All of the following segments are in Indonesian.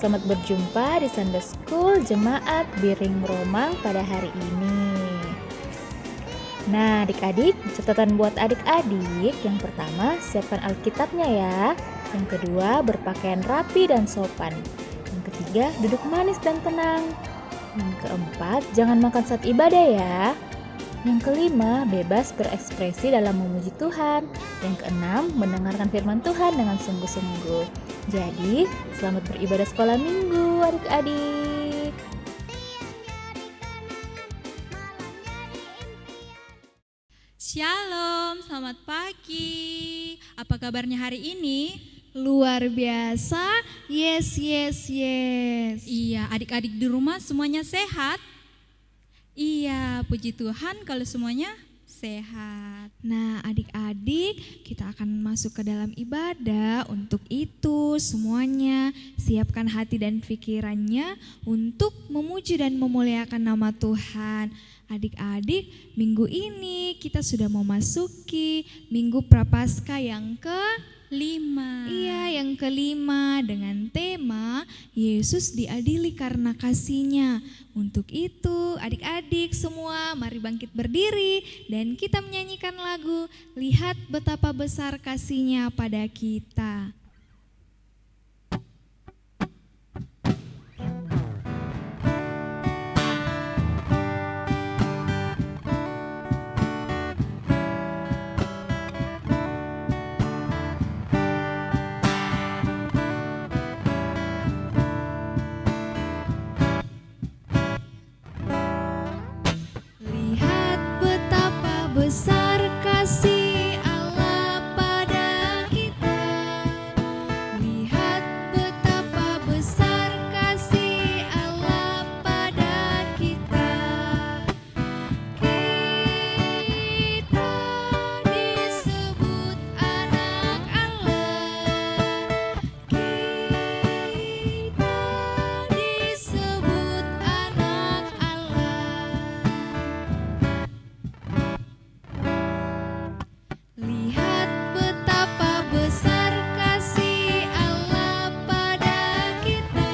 selamat berjumpa di Sunday School Jemaat Biring Romang pada hari ini. Nah adik-adik, catatan buat adik-adik, yang pertama siapkan Alkitabnya ya. Yang kedua berpakaian rapi dan sopan. Yang ketiga duduk manis dan tenang. Yang keempat jangan makan saat ibadah ya. Yang kelima, bebas berekspresi dalam memuji Tuhan. Yang keenam, mendengarkan firman Tuhan dengan sungguh-sungguh. Jadi, selamat beribadah sekolah minggu adik-adik. Shalom, selamat pagi. Apa kabarnya hari ini? Luar biasa, yes. Iya, adik-adik di rumah semuanya sehat? Iya, puji Tuhan kalau semuanya sehat. Nah adik-adik, kita akan masuk ke dalam ibadah. Untuk itu semuanya siapkan hati dan pikirannya untuk memuji dan memuliakan nama Tuhan. Adik-adik, minggu ini kita sudah memasuki Minggu Prapaskah yang kelima. Iya, yang kelima dengan tema Yesus diadili karena kasih-Nya. Untuk itu, adik-adik semua mari bangkit berdiri dan kita menyanyikan lagu Lihat Betapa Besar Kasih-Nya pada kita. Besar kasih Allah pada kita. Lihat betapa besar kasih Allah pada kita. Kita disebut anak Allah. Kita disebut anak Allah. Lihat betapa besar kasih Allah pada kita.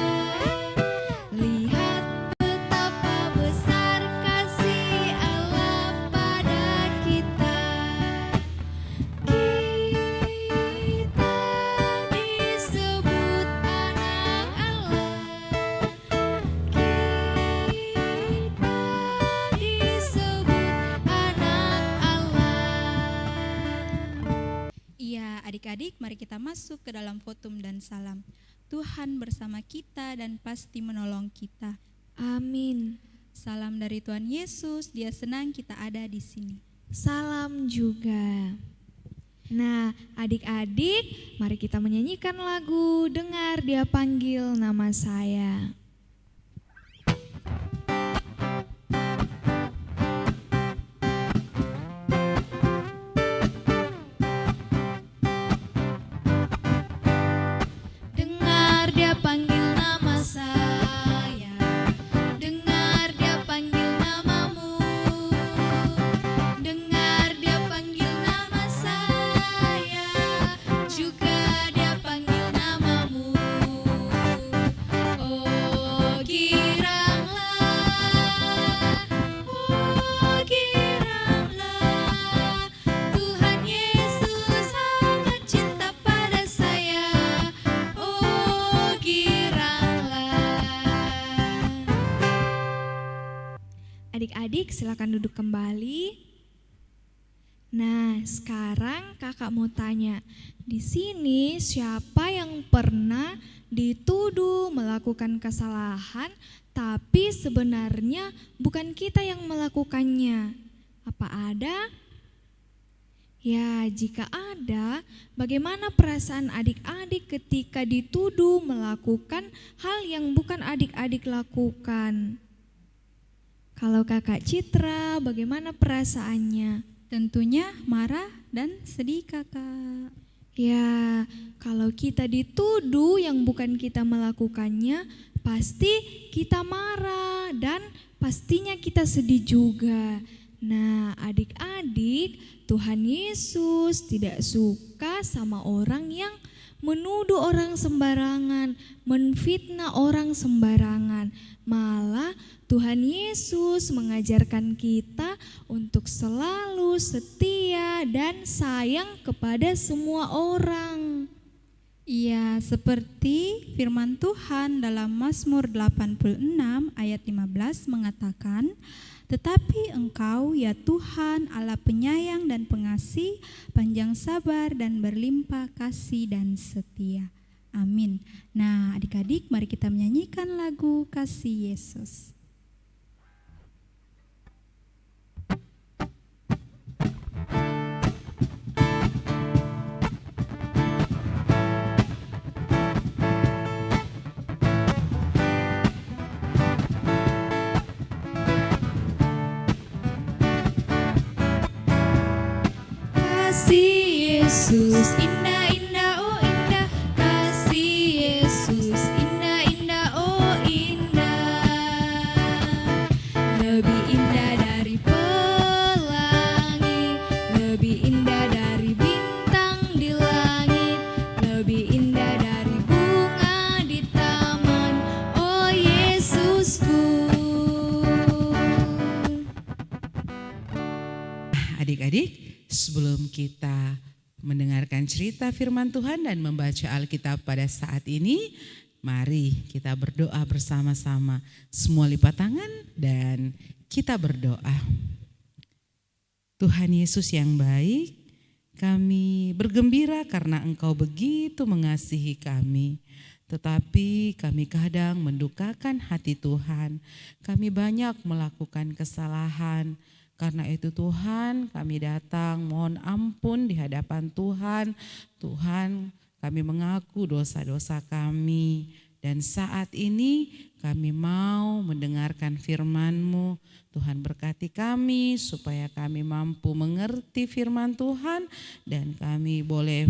Lihat betapa besar kasih Allah pada kita. Kita disebut anak Allah. Kita disebut anak Allah. Iya, adik-adik mari kita masuk ke dalam fotum dan salam. Tuhan bersama kita dan pasti menolong kita. Amin. Salam dari Tuhan Yesus, Dia senang kita ada di sini. Salam juga. Nah, adik-adik, mari kita menyanyikan lagu Dengar Dia Panggil Nama Saya. Dengar Dia panggil nama saya. Dengar Dia panggil namamu. Dengar Dia panggil nama saya. Juga Dia panggil namamu. Oh giranglah, Tuhan Yesus sangat cinta pada saya. Oh giranglah. Adik-adik silakan duduk kembali. Nah, sekarang kakak mau tanya, di sini siapa yang pernah dituduh melakukan kesalahan, tapi sebenarnya bukan kita yang melakukannya? Apa ada? Ya, jika ada, bagaimana perasaan adik-adik ketika dituduh melakukan hal yang bukan adik-adik lakukan? Kalau kakak Citra, bagaimana perasaannya? Tentunya marah dan sedih kakak. Ya, kalau kita dituduh yang bukan kita melakukannya, pasti kita marah dan pastinya kita sedih juga. Nah, adik-adik, Tuhan Yesus tidak suka sama orang yang menuduh orang sembarangan, menfitnah orang sembarangan. Malah Tuhan Yesus mengajarkan kita untuk selalu setia dan sayang kepada semua orang. Iya, seperti firman Tuhan dalam Mazmur 86 ayat 15 mengatakan, "Tetapi Engkau ya Tuhan Allah penyayang dan pengasih, panjang sabar dan berlimpah kasih dan setia." Amin. Nah, adik-adik, mari kita menyanyikan lagu Kasih Yesus. Kasih Yesus indah-indah, oh indah. Kasih Yesus indah-indah, oh indah. Lebih indah dari pelangi, lebih indah dari bintang di langit, lebih indah dari bunga di taman, oh Yesusku. Adik-adik, sebelum kita mendengarkan cerita firman Tuhan dan membaca Alkitab pada saat ini, mari kita berdoa bersama-sama. Semua lipat tangan dan kita berdoa. Tuhan Yesus yang baik, kami bergembira karena Engkau begitu mengasihi kami. Tetapi kami kadang mendukakan hati Tuhan. Kami banyak melakukan kesalahan. Karena itu Tuhan, kami datang mohon ampun di hadapan Tuhan. Tuhan, kami mengaku dosa-dosa kami. Dan saat ini kami mau mendengarkan firman-Mu. Tuhan berkati kami supaya kami mampu mengerti firman Tuhan dan kami boleh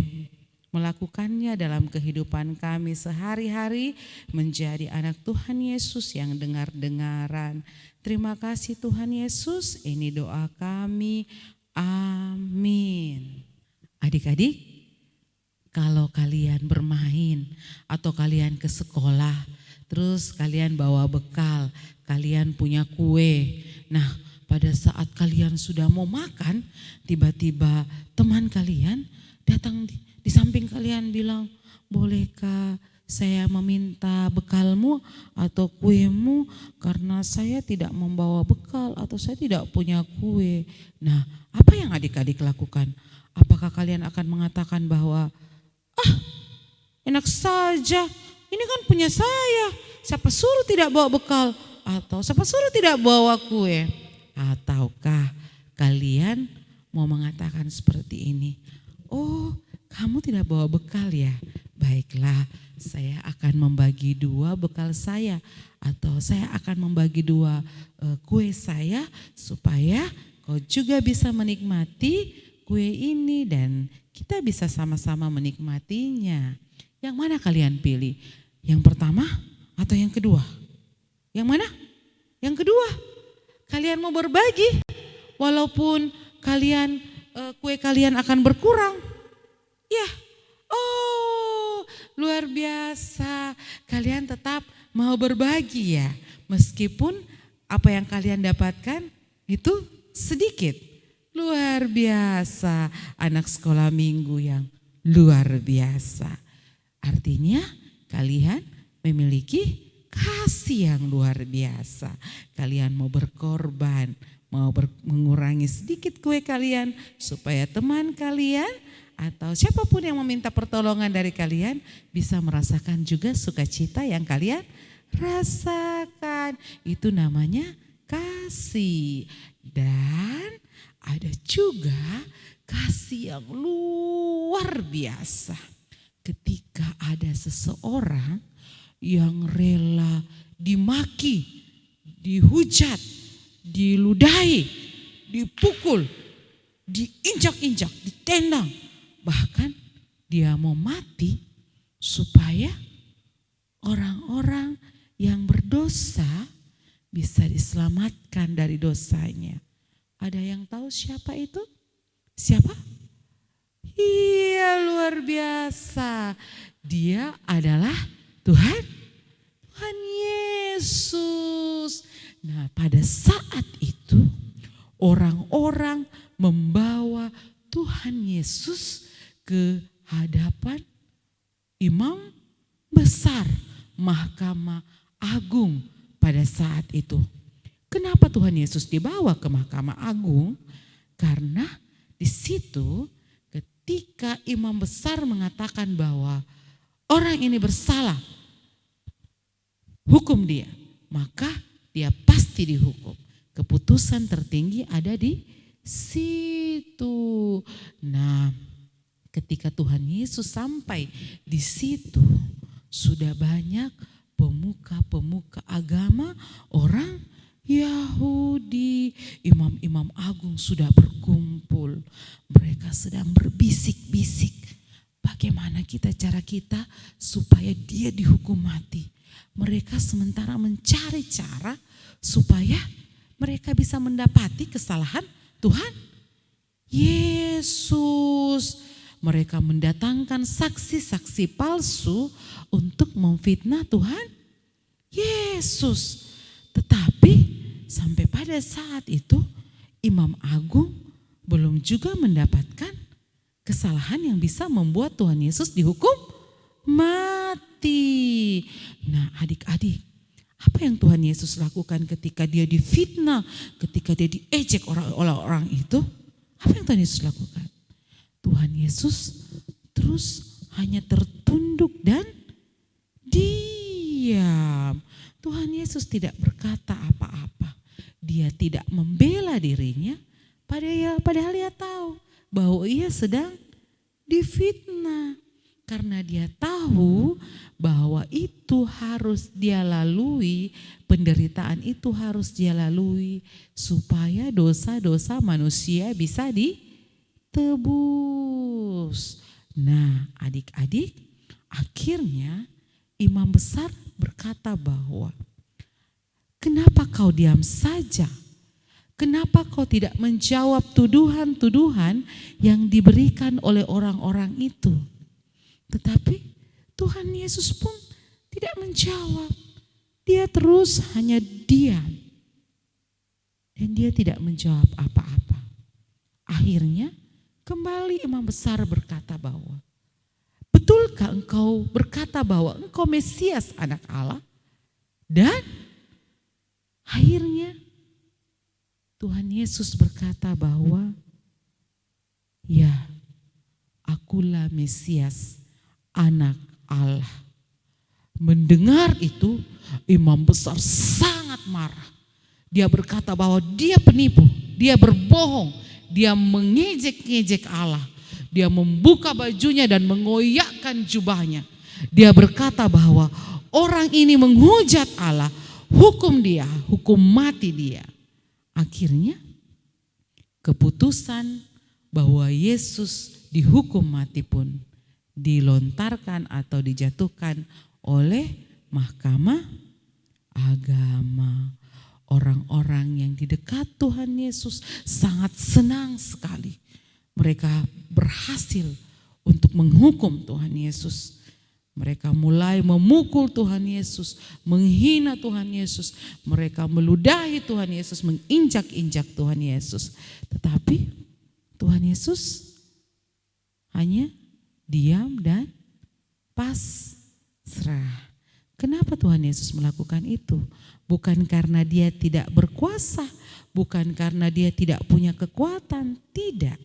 melakukannya dalam kehidupan kami sehari-hari menjadi anak Tuhan Yesus yang dengar-dengaran. Terima kasih Tuhan Yesus, ini doa kami. Amin. Adik-adik, kalau kalian bermain atau kalian ke sekolah, terus kalian bawa bekal, kalian punya kue. Nah, pada saat kalian sudah mau makan, tiba-tiba teman kalian datang di samping kalian bilang, "Bolehkah saya meminta bekalmu atau kuemu karena saya tidak membawa bekal atau saya tidak punya kue." Nah, apa yang adik-adik lakukan? Apakah kalian akan mengatakan bahwa enak saja, ini kan punya saya, siapa suruh tidak bawa bekal atau siapa suruh tidak bawa kue? Ataukah kalian mau mengatakan seperti ini, "Oh, kamu tidak bawa bekal ya? Baiklah, saya akan membagi dua bekal saya atau saya akan membagi dua kue saya supaya kau juga bisa menikmati kue ini dan kita bisa sama-sama menikmatinya." Yang mana kalian pilih? Yang pertama atau yang kedua? Yang mana? Yang kedua. Kalian mau berbagi walaupun kue kalian akan berkurang. Ya, oh luar biasa. Kalian tetap mau berbagi ya. Meskipun apa yang kalian dapatkan itu sedikit. Luar biasa. Anak sekolah minggu yang luar biasa. Artinya kalian memiliki kasih yang luar biasa. Kalian mau berkorban, mau mengurangi sedikit kue kalian supaya teman kalian atau siapapun yang meminta pertolongan dari kalian bisa merasakan juga sukacita yang kalian rasakan. Itu namanya kasih. Dan ada juga kasih yang luar biasa. Ketika ada seseorang yang rela dimaki, dihujat, diludahi, dipukul, diinjak-injak, ditendang, bahkan dia mau mati supaya orang-orang yang berdosa bisa diselamatkan dari dosanya. Ada yang tahu siapa itu? Siapa? Iya, luar biasa. Dia adalah Tuhan Yesus. Nah, pada saat itu orang-orang membawa Tuhan Yesus ke hadapan imam besar Mahkamah Agung pada saat itu. Kenapa Tuhan Yesus dibawa ke Mahkamah Agung? Karena di situ ketika imam besar mengatakan bahwa orang ini bersalah, hukum dia, maka dia pasti dihukum. Keputusan tertinggi ada di situ. Nah, ketika Tuhan Yesus sampai di situ, sudah banyak pemuka-pemuka agama orang Yahudi, imam-imam agung sudah berkumpul. Mereka sedang berbisik-bisik, bagaimana cara kita supaya dia dihukum mati. Mereka sementara mencari cara supaya mereka bisa mendapati kesalahan Tuhan Yesus. Mereka mendatangkan saksi-saksi palsu untuk memfitnah Tuhan Yesus. Tetapi sampai pada saat itu Imam Agung belum juga mendapatkan kesalahan yang bisa membuat Tuhan Yesus dihukum mati. Nah, adik-adik, apa yang Tuhan Yesus lakukan ketika dia difitnah, ketika dia diejek oleh orang itu? Apa yang Tuhan Yesus lakukan? Tuhan Yesus terus hanya tertunduk dan diam. Tuhan Yesus tidak berkata apa-apa. Dia tidak membela dirinya, padahal dia tahu bahwa ia sedang difitnah. Karena dia tahu bahwa itu harus dia lalui, penderitaan itu harus dia lalui supaya dosa-dosa manusia bisa ditebus. Nah, adik-adik, akhirnya imam besar berkata bahwa, kenapa kau diam saja? Kenapa kau tidak menjawab tuduhan-tuduhan yang diberikan oleh orang-orang itu? Tetapi Tuhan Yesus pun tidak menjawab. Dia terus hanya diam. Dan dia tidak menjawab apa-apa. Akhirnya kembali imam besar berkata bahwa, betulkah engkau berkata bahwa engkau Mesias anak Allah? Dan akhirnya Tuhan Yesus berkata bahwa, ya, akulah Mesias anak Allah. Mendengar itu imam besar sangat marah. Dia berkata bahwa dia penipu, dia berbohong, dia mengejek-ngejek Allah. Dia membuka bajunya dan mengoyakkan jubahnya. Dia berkata bahwa orang ini menghujat Allah, hukum dia, hukum mati dia. Akhirnya keputusan bahwa Yesus dihukum mati pun dilontarkan atau dijatuhkan oleh Mahkamah Agama. Orang-orang yang di dekat Tuhan Yesus sangat senang sekali. Mereka berhasil untuk menghukum Tuhan Yesus. Mereka mulai memukul Tuhan Yesus, menghina Tuhan Yesus. Mereka meludahi Tuhan Yesus, menginjak-injak Tuhan Yesus. Tetapi Tuhan Yesus hanya diam dan pasrah. Kenapa Tuhan Yesus melakukan itu? Bukan karena dia tidak berkuasa, bukan karena dia tidak punya kekuatan, tidak.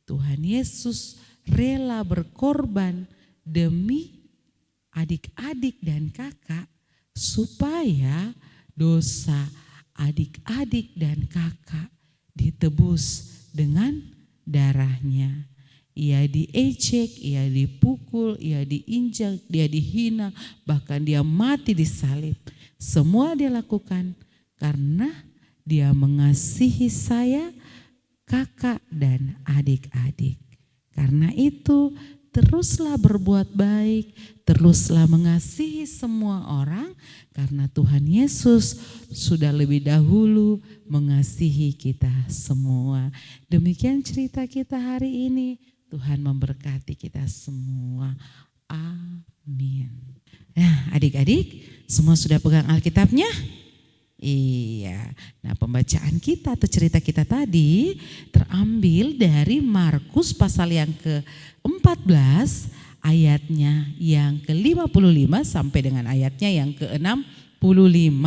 Tuhan Yesus rela berkorban demi adik-adik dan kakak supaya dosa adik-adik dan kakak ditebus dengan darahnya. Ia diejek, ia dipukul, ia diinjak, dia dihina, bahkan dia mati disalib. Semua dia lakukan karena dia mengasihi saya, kakak dan adik-adik. Karena itu teruslah berbuat baik, teruslah mengasihi semua orang karena Tuhan Yesus sudah lebih dahulu mengasihi kita semua. Demikian cerita kita hari ini. Tuhan memberkati kita semua. Amin. Nah, adik-adik semua sudah pegang Alkitabnya? Iya. Nah, pembacaan kita atau cerita kita tadi terambil dari Markus pasal yang ke-14 ayatnya yang ke-55 sampai dengan ayatnya yang ke-65.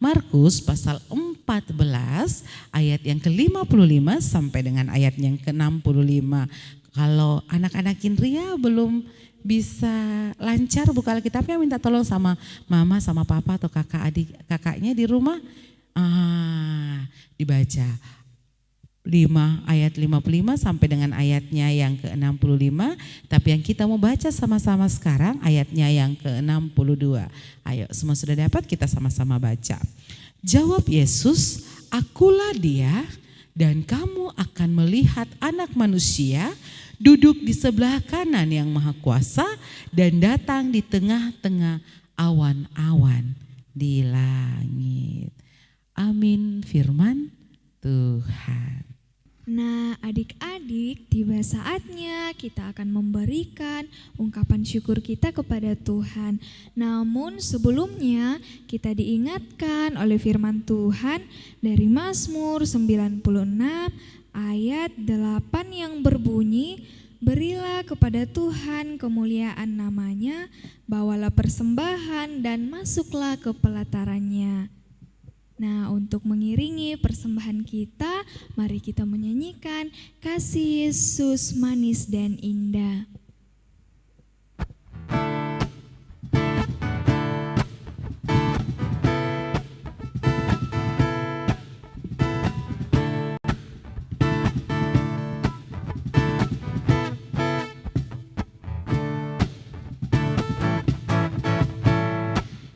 Markus pasal 14 ayat yang ke-55 sampai dengan ayat yang ke-65. Kalau anak-anak Indria belum bisa lancar buka Alkitabnya, minta tolong sama mama, sama papa atau kakaknya di rumah. Dibaca 5 ayat 55 sampai dengan ayatnya yang ke-65. Tapi yang kita mau baca sama-sama sekarang ayatnya yang ke-62. Ayo, semua sudah dapat, kita sama-sama baca. Jawab Yesus, "Akulah dia, dan kamu akan melihat Anak Manusia duduk di sebelah kanan yang Maha Kuasa dan datang di tengah-tengah awan-awan di langit." Amin, firman Tuhan. Nah, adik-adik, tiba saatnya kita akan memberikan ungkapan syukur kita kepada Tuhan. Namun sebelumnya kita diingatkan oleh firman Tuhan dari Mazmur 96 ayat 8 yang berbunyi, "Berilah kepada Tuhan kemuliaan namanya, bawalah persembahan dan masuklah ke pelatarannya." Nah, untuk mengiringi persembahan kita, mari kita menyanyikan Kasih Yesus Manis dan Indah.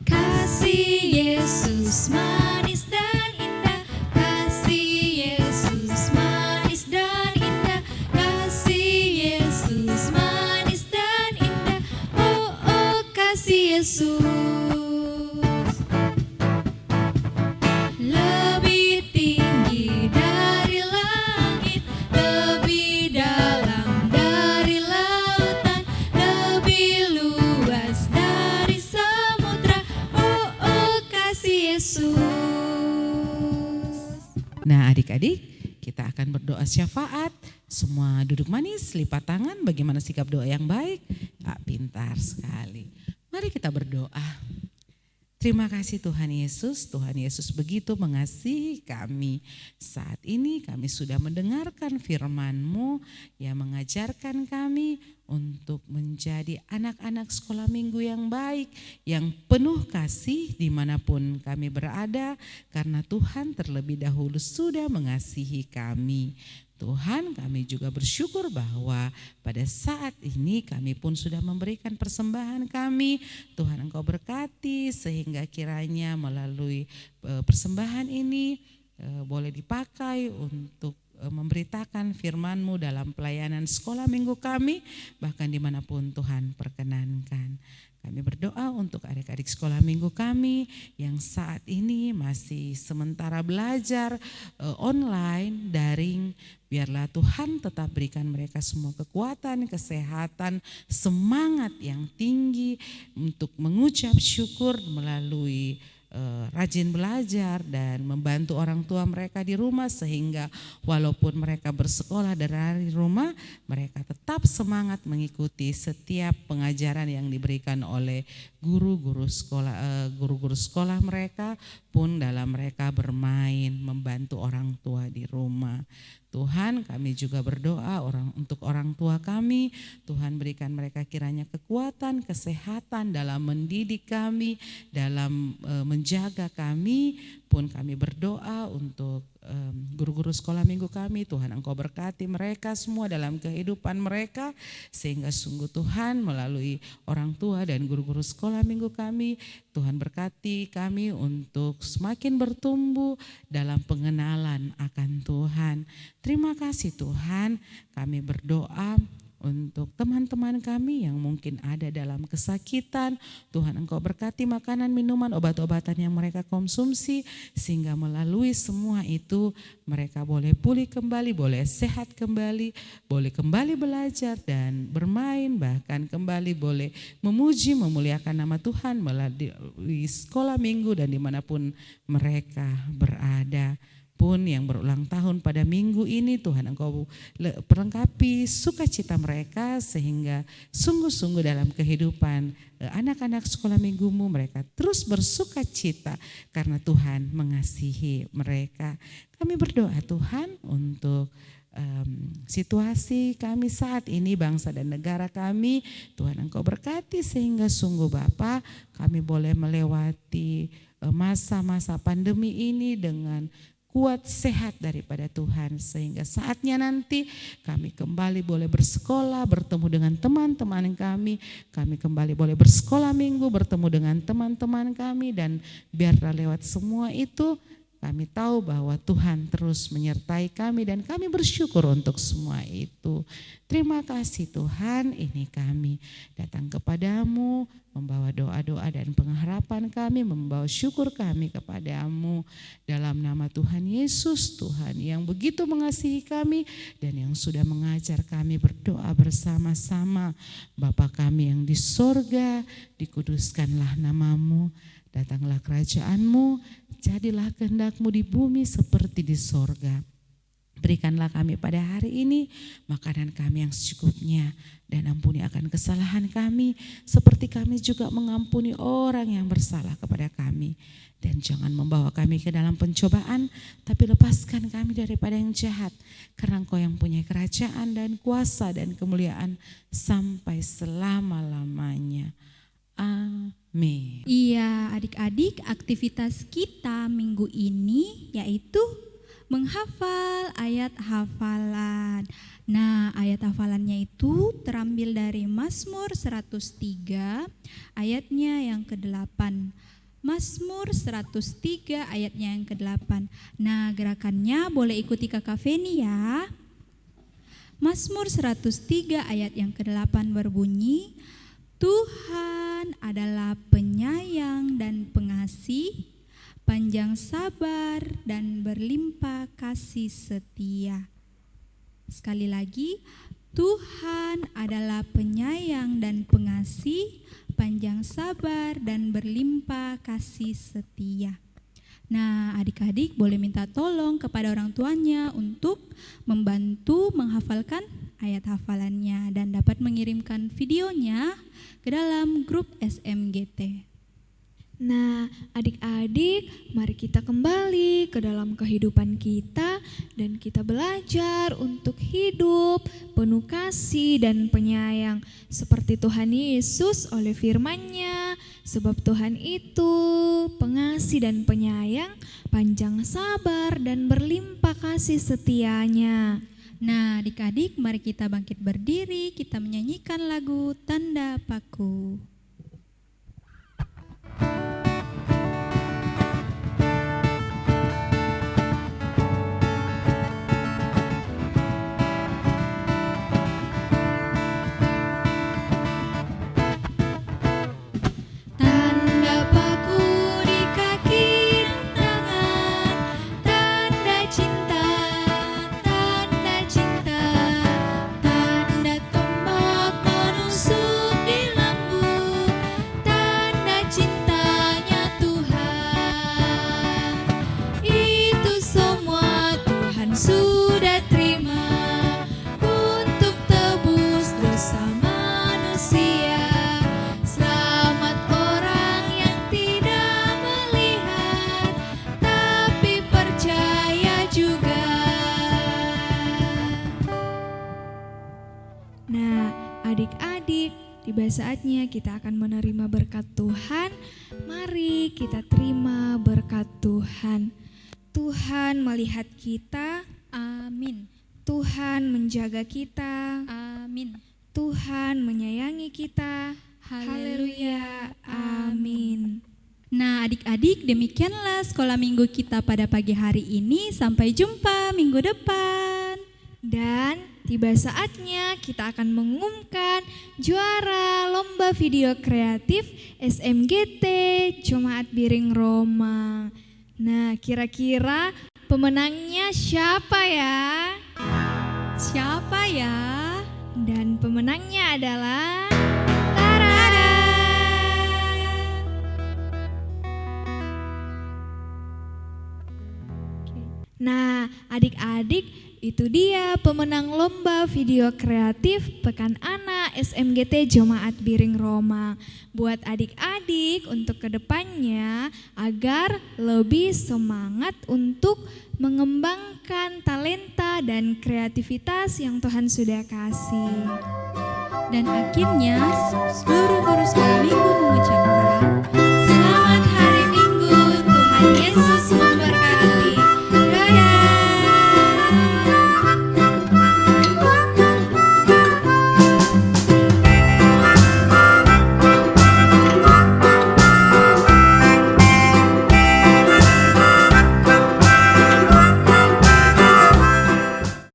Kasih Yesus manis dan indah, kasih Yesus manis dan indah, kasih Yesus manis dan indah, oh oh kasih Yesus. Lebih tinggi dari langit, lebih dalam dari lautan, lebih luas dari samudra, oh oh kasih Yesus. Nah, adik-adik, kita akan berdoa syafaat. Semua duduk manis, lipat tangan. Bagaimana sikap doa yang baik? Pintar sekali. Mari kita berdoa. Terima kasih Tuhan Yesus. Tuhan Yesus begitu mengasihi kami. Saat ini kami sudah mendengarkan firman-Mu yang mengajarkan kami untuk menjadi anak-anak sekolah minggu yang baik, yang penuh kasih dimanapun kami berada, karena Tuhan terlebih dahulu sudah mengasihi kami. Tuhan, kami juga bersyukur bahwa pada saat ini kami pun sudah memberikan persembahan kami. Tuhan, Engkau berkati sehingga kiranya melalui persembahan ini boleh dipakai untuk memberitakan firman-Mu dalam pelayanan sekolah minggu kami, bahkan dimanapun Tuhan perkenankan. Kami berdoa untuk adik-adik sekolah minggu kami yang saat ini masih sementara belajar online, daring. Biarlah Tuhan tetap berikan mereka semua kekuatan, kesehatan, semangat yang tinggi untuk mengucap syukur melalui rajin belajar dan membantu orang tua mereka di rumah, sehingga walaupun mereka bersekolah dari rumah, mereka tetap semangat mengikuti setiap pengajaran yang diberikan oleh guru-guru sekolah mereka pun dalam mereka bermain membantu orang tua di rumah. Tuhan, kami juga berdoa untuk orang tua kami. Tuhan, berikan mereka kiranya kekuatan, kesehatan dalam mendidik kami, dalam menjaga kami. Pun kami berdoa untuk guru-guru sekolah minggu kami. Tuhan, Engkau berkati mereka semua dalam kehidupan mereka, sehingga sungguh Tuhan melalui orang tua dan guru-guru sekolah minggu kami, Tuhan berkati kami untuk semakin bertumbuh dalam pengenalan akan Tuhan. Terima kasih Tuhan, kami berdoa untuk teman-teman kami yang mungkin ada dalam kesakitan. Tuhan Engkau berkati makanan, minuman, obat-obatan yang mereka konsumsi, sehingga melalui semua itu mereka boleh pulih kembali, boleh sehat kembali, boleh kembali belajar dan bermain, bahkan kembali boleh memuji, memuliakan nama Tuhan melalui sekolah minggu dan dimanapun mereka berada. Pun yang berulang tahun pada minggu ini, Tuhan Engkau perlengkapi sukacita mereka sehingga sungguh-sungguh dalam kehidupan anak-anak sekolah minggumu mereka terus bersukacita karena Tuhan mengasihi mereka. Kami berdoa Tuhan untuk situasi kami saat ini, bangsa dan negara kami, Tuhan Engkau berkati sehingga sungguh Bapa kami boleh melewati masa-masa pandemi ini dengan kuat sehat daripada Tuhan, sehingga saatnya nanti kami kembali boleh bersekolah, bertemu dengan teman-teman kami kembali boleh bersekolah minggu, bertemu dengan teman-teman kami, dan biarlah lewat semua itu kami tahu bahwa Tuhan terus menyertai kami dan kami bersyukur untuk semua itu. Terima kasih Tuhan, ini kami datang kepadamu membawa doa-doa dan pengharapan kami, membawa syukur kami kepadamu dalam nama Tuhan Yesus, Tuhan yang begitu mengasihi kami dan yang sudah mengajar kami berdoa bersama-sama. Bapa kami yang di sorga, dikuduskanlah namamu, datanglah kerajaanmu, jadilah kehendak-Mu di bumi seperti di sorga. Berikanlah kami pada hari ini makanan kami yang secukupnya, dan ampuni akan kesalahan kami seperti kami juga mengampuni orang yang bersalah kepada kami. Dan jangan membawa kami ke dalam pencobaan, tapi lepaskan kami daripada yang jahat, karena Engkau yang punya kerajaan dan kuasa dan kemuliaan sampai selama-lamanya. Amin. Iya, adik-adik, aktivitas kita minggu ini yaitu menghafal ayat hafalan. Nah, ayat hafalannya itu terambil dari Mazmur 103 ayatnya yang ke-8. Mazmur 103 ayatnya yang ke-8. Nah, gerakannya boleh ikuti Kakak Feni ya. Mazmur 103 ayat yang ke-8 berbunyi, Tuhan adalah penyayang dan pengasih, panjang sabar dan berlimpah kasih setia. Sekali lagi, Tuhan adalah penyayang dan pengasih, panjang sabar dan berlimpah kasih setia. Nah, adik-adik boleh minta tolong kepada orang tuanya untuk membantu menghafalkan ayat hafalannya dan dapat mengirimkan videonya ke dalam grup SMGT. Nah, adik-adik, mari kita kembali ke dalam kehidupan kita dan kita belajar untuk hidup penuh kasih dan penyayang seperti Tuhan Yesus oleh firman-Nya. Sebab Tuhan itu pengasih dan penyayang, panjang sabar dan berlimpah kasih setianya. Nah, adik-adik, mari kita bangkit berdiri, kita menyanyikan lagu Tanda Paku. Saatnya kita akan menerima berkat Tuhan. Mari kita terima berkat Tuhan. Tuhan melihat kita, amin. Tuhan menjaga kita, amin. Tuhan menyayangi kita, haleluya, amin. Nah, adik-adik, demikianlah sekolah minggu kita pada pagi hari ini. Sampai jumpa minggu depan. Dan tiba saatnya kita akan mengumumkan juara lomba video kreatif SMGT Jemaat Biring Roma. Nah, kira-kira pemenangnya siapa ya? Siapa ya? Dan pemenangnya adalah Tada! Nah, adik-adik, itu dia pemenang lomba video kreatif Pekan Anak SMGT Jemaat Biring Roma. Buat adik-adik untuk kedepannya agar lebih semangat untuk mengembangkan talenta dan kreativitas yang Tuhan sudah kasih. Dan akhirnya seluruh guru sekolah minggu mengucapkan selamat hari Minggu, Tuhan Yesus memberkati.